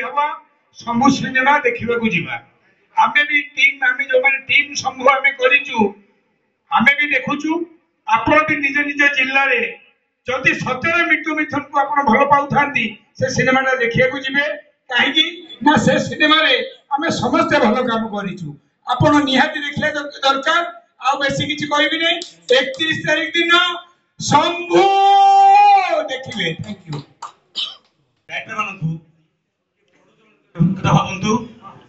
हवा शंभु सिनेमा देखा जीवा आमे भी टीम आमे जो माने टीम समूह आमे करिचु आमे भी देखुचु आपण भी निज निज जिल्ला रे जदि सतरे मिट्टू मिथुन को आपण भल पाउथांती से सिनेमाटा देखिया को जिवे काहेकि ना से सिनेमा रे आमे समस्त भल काम करिचु आपण निहाती देखले दरकार आ बेसी किछि कहबी नै 31 तारिख दिन शंभु देखिबे थैंक यू डायरेक्टर मानू कथा भाबंतु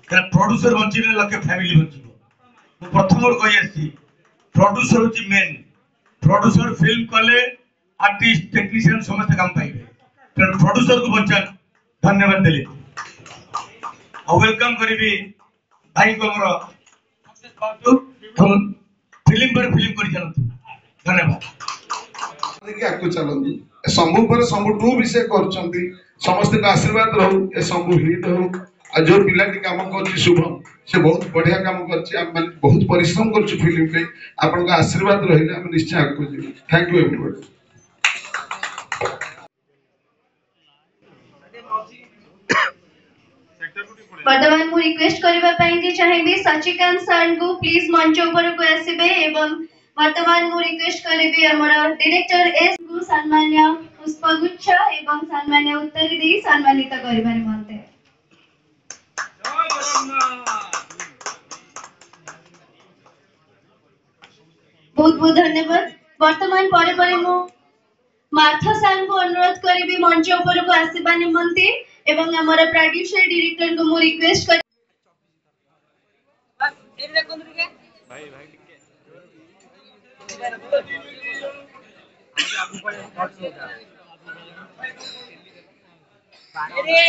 कारण प्रोड्यूसर बंचिने लके फैमिली बंचिबो मु प्रथम और कहि आसी प्रोड्यूसर होची मेन प्रोड्यूसर फिल्म कले आर्टिस्ट टेक्नीशियन समस्त काम पाइबे कारण प्रोड्यूसर को बंचन धन्यवाद देले और वेलकम करिबी भाई को हमर सक्सेस पातु हम फिल्म पर फिल्म करि चलतु धन्यवाद देखि आकु चलंतु शंभु पर शंभु 2 भी से करछंती समस्त का आशीर्वाद रहू ए शंभु हिट हो आ जो पिलाटी काम करछि शुभम से बहुत बढ़िया काम करछि हम माने बहुत परिश्रम करछु फिल्म पे आपन का आशीर्वाद रहिला हम निश्चय आकु जी थैंक यू एवरीवन वर्तमान मु रिक्वेस्ट करबा पई कि चाहेबी सचिकांत सर को प्लीज मंच ऊपर को आसीबे एवं वर्तमान मु रिक्वेस्ट करबी हमर डायरेक्टर एस को सम्मान्य पुष्पगुच्छ एवं सम्मान्य उत्तर दी सम्मानित करबा निमंते बहुत बहुत धन्यवाद वर्तमान परे परे मु मार्था सर को अनुरोध करबी मंच ऊपर को आसीबा निमंते एवं हमारा प्रोड्यूसर डायरेक्टर को मु रिक्वेस्ट कर भाई भाई ठीक है